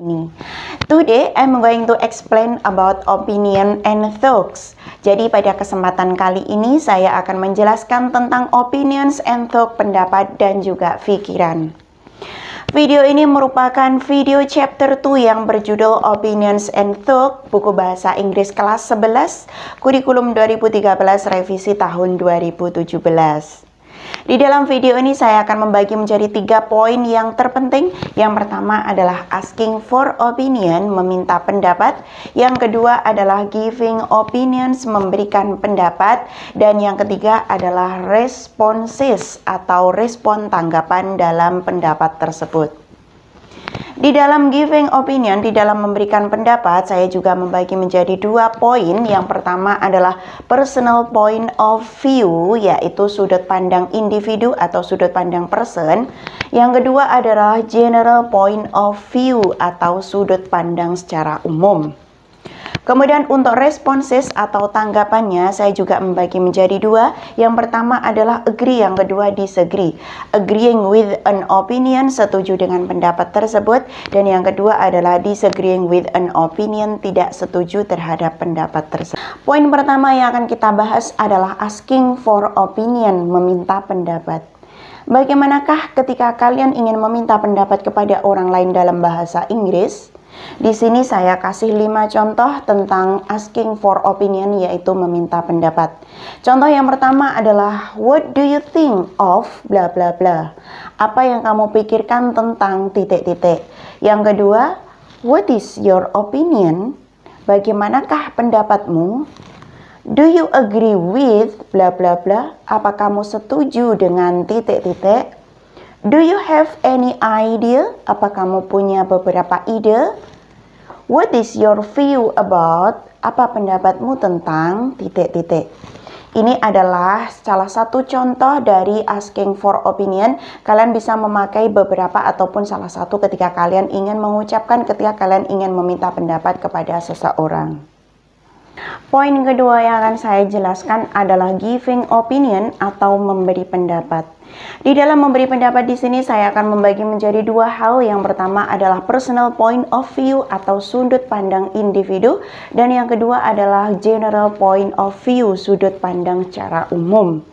ini. Today I'm going to explain about opinion and thoughts. Jadi pada kesempatan kali ini saya akan menjelaskan tentang opinions and thoughts, pendapat dan juga pikiran. Video ini merupakan video chapter 2 yang berjudul Opinions and Thoughts, buku bahasa Inggris kelas 11, kurikulum 2013 revisi tahun 2017. Di dalam video ini saya akan membagi menjadi 3 poin yang terpenting. Yang pertama adalah asking for opinion, meminta pendapat. Yang kedua adalah giving opinions, memberikan pendapat. Dan yang ketiga adalah responses atau respon tanggapan dalam pendapat tersebut. Di dalam giving opinion, di dalam memberikan pendapat, saya juga membagi menjadi 2 poin. Yang pertama adalah personal point of view, yaitu sudut pandang individu atau sudut pandang person. Yang kedua adalah general point of view atau sudut pandang secara umum. Kemudian untuk responses atau tanggapannya saya juga membagi menjadi 2. Yang pertama adalah agree, yang kedua disagree. Agreeing with an opinion, setuju dengan pendapat tersebut. Dan yang kedua adalah disagreeing with an opinion, tidak setuju terhadap pendapat tersebut. Poin pertama yang akan kita bahas adalah asking for opinion, meminta pendapat. Bagaimanakah ketika kalian ingin meminta pendapat kepada orang lain dalam bahasa Inggris? Di sini saya kasih 5 contoh tentang asking for opinion, yaitu meminta pendapat. Contoh yang pertama adalah what do you think of bla bla bla. Apa yang kamu pikirkan tentang titik-titik. Yang kedua, what is your opinion? Bagaimanakah pendapatmu? Do you agree with bla bla bla. Apa kamu setuju dengan titik-titik? Do you have any idea? Apa kamu punya beberapa ide? What is your view about? Apa pendapatmu tentang titik-titik? Ini adalah salah satu contoh dari asking for opinion. Kalian bisa memakai beberapa ataupun salah satu ketika kalian ingin mengucapkan, ketika kalian ingin meminta pendapat kepada seseorang. Poin kedua yang akan saya jelaskan adalah giving opinion atau memberi pendapat. Di dalam memberi pendapat di sini saya akan membagi menjadi 2 hal. Yang pertama adalah personal point of view atau sudut pandang individu, dan yang kedua adalah general point of view, sudut pandang secara umum.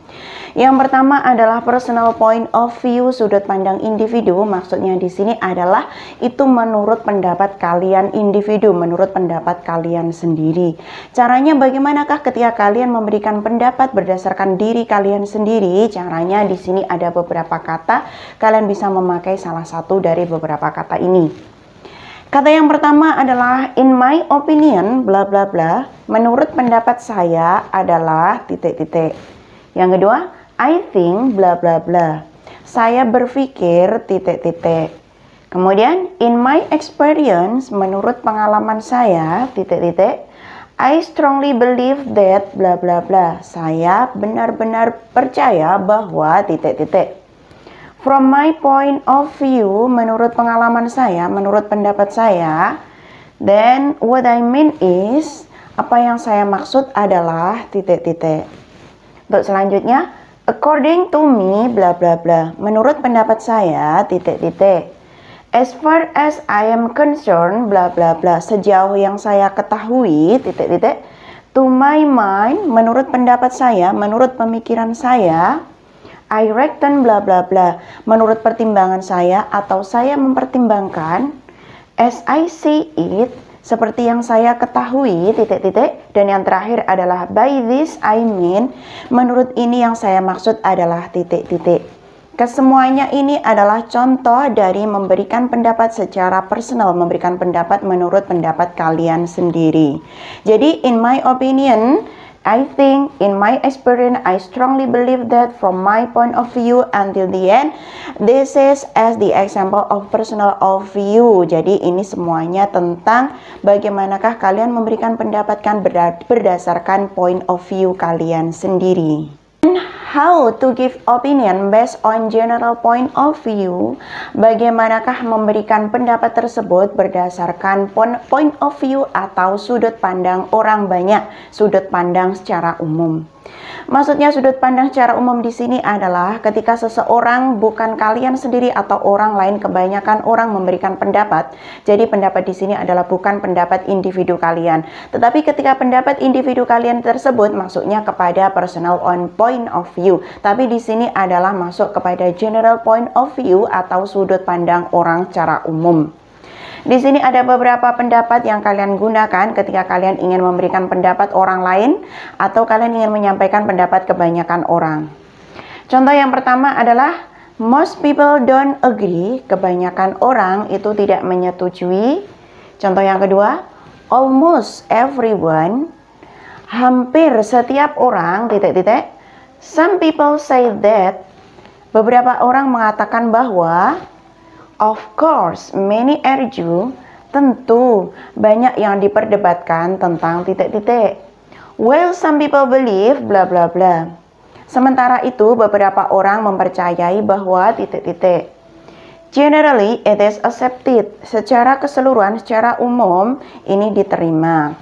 Yang pertama adalah personal point of view, sudut pandang individu. Maksudnya di sini adalah itu menurut pendapat kalian individu, menurut pendapat kalian sendiri. Caranya bagaimanakah ketika kalian memberikan pendapat berdasarkan diri kalian sendiri? Caranya di sini ada beberapa kata. Kalian bisa memakai salah satu dari beberapa kata ini. Kata yang pertama adalah in my opinion bla bla bla. Menurut pendapat saya adalah titik-titik. Yang kedua, I think bla bla bla. Saya berpikir titik-titik. Kemudian in my experience, menurut pengalaman saya titik-titik. I strongly believe that bla bla bla. Saya benar-benar percaya bahwa titik-titik. From my point of view, menurut pengalaman saya, menurut pendapat saya. Then what I mean is, apa yang saya maksud adalah titik-titik. Untuk selanjutnya, according to me bla bla bla. Menurut pendapat saya titik-titik. As far as I am concerned bla bla bla. Sejauh yang saya ketahui titik-titik. To my mind, menurut pendapat saya, menurut pemikiran saya. I reckon bla bla bla. Menurut pertimbangan saya atau saya mempertimbangkan. As I see it, seperti yang saya ketahui titik-titik. Dan yang terakhir adalah by this I mean, menurut ini yang saya maksud adalah titik-titik. Kesemuanya ini adalah contoh dari memberikan pendapat secara personal, memberikan pendapat menurut pendapat kalian sendiri. Jadi in my opinion, I think, in my experience, I strongly believe that from my point of view until the end, this is as the example of personal of view. Jadi ini semuanya tentang bagaimanakah kalian memberikan pendapat kan berdasarkan point of view kalian sendiri. How to give opinion based on general point of view. Bagaimanakah memberikan pendapat tersebut berdasarkan point of view atau sudut pandang orang banyak, sudut pandang secara umum. Maksudnya sudut pandang secara umum di sini adalah ketika seseorang, bukan kalian sendiri atau orang lain, kebanyakan orang memberikan pendapat. Jadi pendapat di sini adalah bukan pendapat individu kalian, tetapi ketika pendapat individu kalian tersebut maksudnya kepada personal point of view. Tapi di sini adalah masuk kepada general point of view atau sudut pandang orang secara umum. Di sini ada beberapa pendapat yang kalian gunakan ketika kalian ingin memberikan pendapat orang lain atau kalian ingin menyampaikan pendapat kebanyakan orang. Contoh yang pertama adalah most people don't agree, kebanyakan orang itu tidak menyetujui. Contoh yang kedua, almost everyone, hampir setiap orang, some people say that, beberapa orang mengatakan bahwa, of course, many argue, tentu banyak yang diperdebatkan tentang Well, some people believe, bla bla bla. Sementara itu, beberapa orang mempercayai bahwa Generally, it is accepted. Secara keseluruhan, secara umum, ini diterima.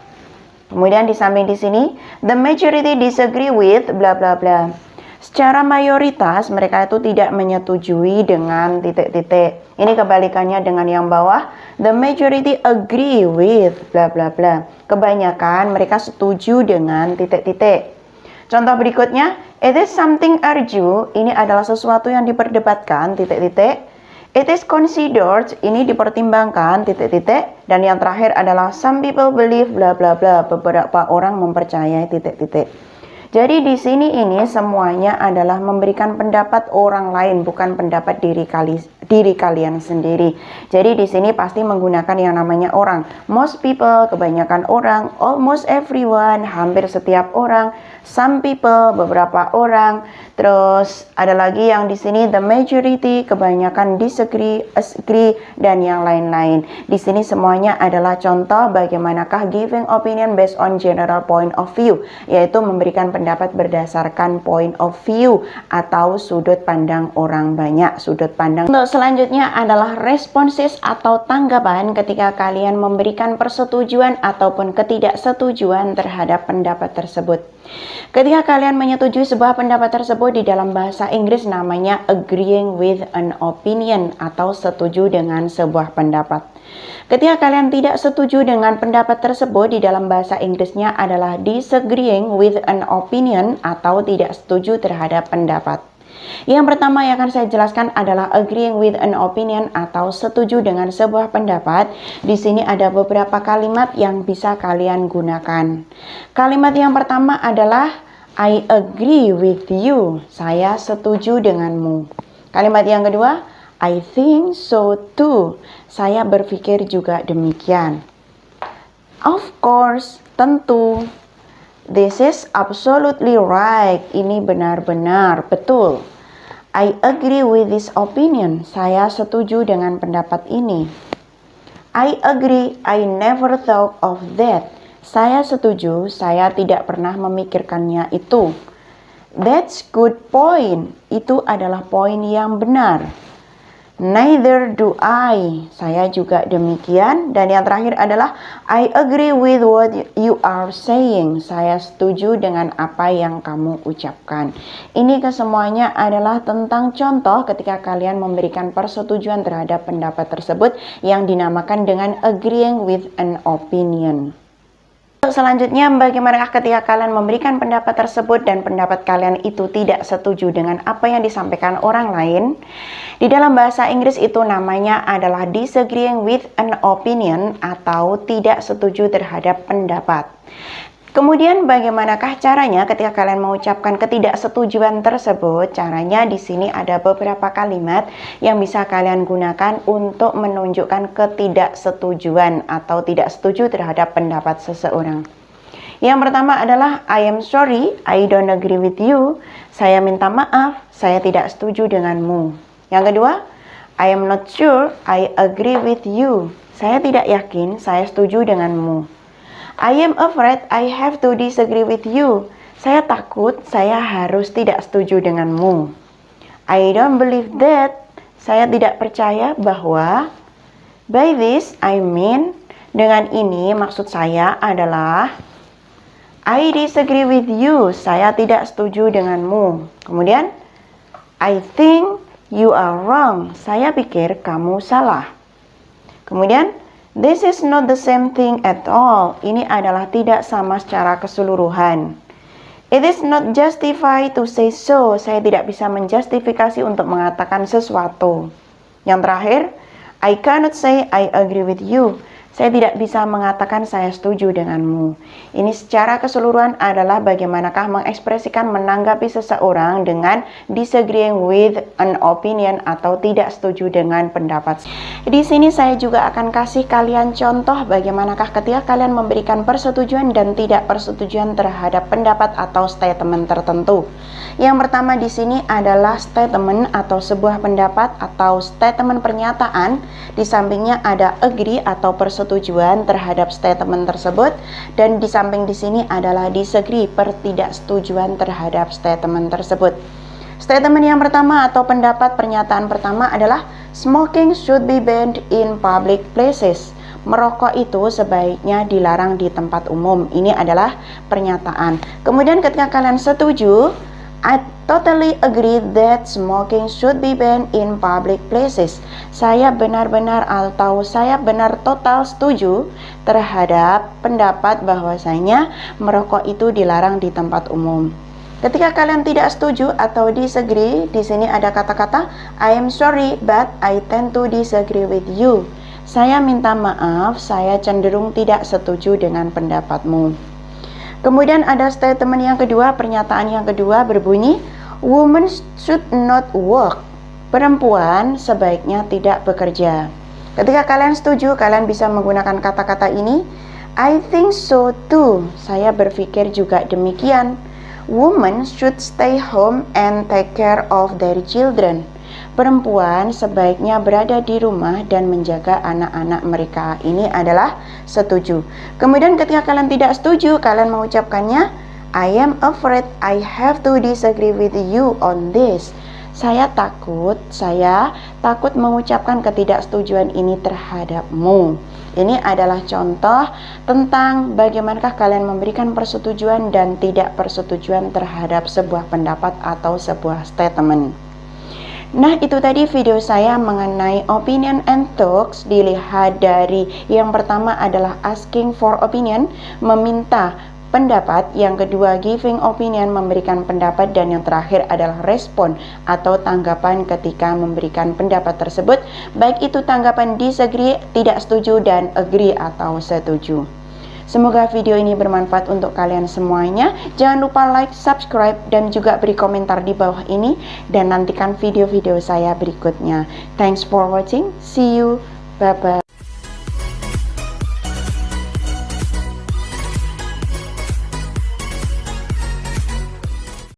Kemudian di samping di sini, the majority disagree with, bla bla bla. Secara mayoritas mereka itu tidak menyetujui dengan Ini kebalikannya dengan yang bawah. The majority agree with bla bla bla. Kebanyakan mereka setuju dengan Contoh berikutnya, it is something argue. Ini adalah sesuatu yang diperdebatkan It is considered. Ini dipertimbangkan Dan yang terakhir adalah some people believe bla bla bla. Beberapa orang mempercayai Jadi di sini ini semuanya adalah memberikan pendapat orang lain, bukan pendapat diri kalian sendiri. Jadi di sini pasti menggunakan yang namanya orang. Most people, kebanyakan orang. Almost everyone, hampir setiap orang. Some people, beberapa orang. Terus ada lagi yang di sini the majority, kebanyakan disagree, agree, dan yang lain-lain. Di sini semuanya adalah contoh bagaimanakah giving opinion based on general point of view, yaitu memberikan pendapat berdasarkan point of view atau sudut pandang orang banyak, sudut pandang. Untuk selanjutnya adalah responses atau tanggapan ketika kalian memberikan persetujuan ataupun ketidaksetujuan terhadap pendapat tersebut. Ketika kalian menyetujui sebuah pendapat tersebut, di dalam bahasa Inggris namanya agreeing with an opinion atau setuju dengan sebuah pendapat. Ketika kalian tidak setuju dengan pendapat tersebut, di dalam bahasa Inggrisnya adalah disagreeing with an opinion atau tidak setuju terhadap pendapat. Yang pertama yang akan saya jelaskan adalah agreeing with an opinion atau setuju dengan sebuah pendapat. Di sini ada beberapa kalimat yang bisa kalian gunakan. Kalimat yang pertama adalah I agree with you. Saya setuju denganmu. Kalimat yang kedua, I think so too. Saya berpikir juga demikian. Of course, tentu. This is absolutely right. Ini benar-benar betul. I agree with this opinion. Saya setuju dengan pendapat ini. I agree. I never thought of that. Saya setuju. Saya tidak pernah memikirkannya itu. That's good point. Itu adalah poin yang benar. Neither do I. Saya juga demikian. Dan yang terakhir adalah I agree with what you are saying. Saya setuju dengan apa yang kamu ucapkan. Ini kesemuanya adalah tentang contoh ketika kalian memberikan persetujuan terhadap pendapat tersebut yang dinamakan dengan agreeing with an opinion. Selanjutnya, bagaimana ketika kalian memberikan pendapat tersebut dan pendapat kalian itu tidak setuju dengan apa yang disampaikan orang lain? Di dalam bahasa Inggris itu namanya adalah disagreeing with an opinion atau tidak setuju terhadap pendapat. Kemudian bagaimanakah caranya ketika kalian mengucapkan ketidaksetujuan tersebut? Caranya di sini ada beberapa kalimat yang bisa kalian gunakan untuk menunjukkan ketidaksetujuan atau tidak setuju terhadap pendapat seseorang. Yang pertama adalah I am sorry, I don't agree with you. Saya minta maaf, saya tidak setuju denganmu. Yang kedua, I am not sure, I agree with you. Saya tidak yakin, saya setuju denganmu. I am afraid I have to disagree with you. Saya takut saya harus tidak setuju denganmu. I don't believe that. Saya tidak percaya bahwa. By this I mean, dengan ini maksud saya adalah I disagree with you. Saya tidak setuju denganmu. Kemudian, I think you are wrong. Saya pikir kamu salah. Kemudian, this is not the same thing at all. Ini adalah tidak sama secara keseluruhan. It is not justified to say so. Saya tidak bisa menjustifikasi untuk mengatakan sesuatu. Yang terakhir, I cannot say I agree with you. Saya tidak bisa mengatakan saya setuju denganmu. Ini secara keseluruhan adalah bagaimanakah mengekspresikan menanggapi seseorang dengan disagreeing with an opinion atau tidak setuju dengan pendapat. Di sini saya juga akan kasih kalian contoh bagaimanakah ketika kalian memberikan persetujuan dan tidak persetujuan terhadap pendapat atau statement tertentu. Yang pertama di sini adalah statement atau sebuah pendapat atau statement pernyataan. Di sampingnya ada agree atau persetujuan terhadap statement tersebut, dan di samping di sini adalah disagree, pertidaksetujuan terhadap statement tersebut. Statement yang pertama atau pendapat pernyataan pertama adalah smoking should be banned in public places. Merokok itu sebaiknya dilarang di tempat umum. Ini adalah pernyataan. Kemudian ketika kalian setuju, I totally agree that smoking should be banned in public places. Saya benar-benar atau saya benar total setuju terhadap pendapat bahwasanya merokok itu dilarang di tempat umum. Ketika kalian tidak setuju atau disagree, di sini ada kata-kata I am sorry but I tend to disagree with you. Saya minta maaf, saya cenderung tidak setuju dengan pendapatmu. Kemudian ada statement yang kedua, pernyataan yang kedua berbunyi, women should not work. Perempuan sebaiknya tidak bekerja. Ketika kalian setuju, kalian bisa menggunakan kata-kata ini, I think so too. Saya berpikir juga demikian. Women should stay home and take care of their children. Perempuan sebaiknya berada di rumah dan menjaga anak-anak mereka. Ini adalah setuju. Kemudian ketika kalian tidak setuju, kalian mengucapkannya, I am afraid I have to disagree with you on this. Saya takut mengucapkan ketidaksetujuan ini terhadapmu. Ini adalah contoh tentang bagaimanakah kalian memberikan persetujuan dan tidak persetujuan terhadap sebuah pendapat atau sebuah statement. Nah, itu tadi video saya mengenai opinion and talks. Dilihat dari yang pertama adalah asking for opinion, meminta pendapat. Yang kedua giving opinion, memberikan pendapat. Dan yang terakhir adalah respon atau tanggapan ketika memberikan pendapat tersebut, baik itu tanggapan disagree, tidak setuju, dan agree atau setuju. Semoga video ini bermanfaat untuk kalian semuanya. Jangan lupa like, subscribe, dan juga beri komentar di bawah ini. Dan nantikan video-video saya berikutnya. Thanks for watching. See you. Bye-bye.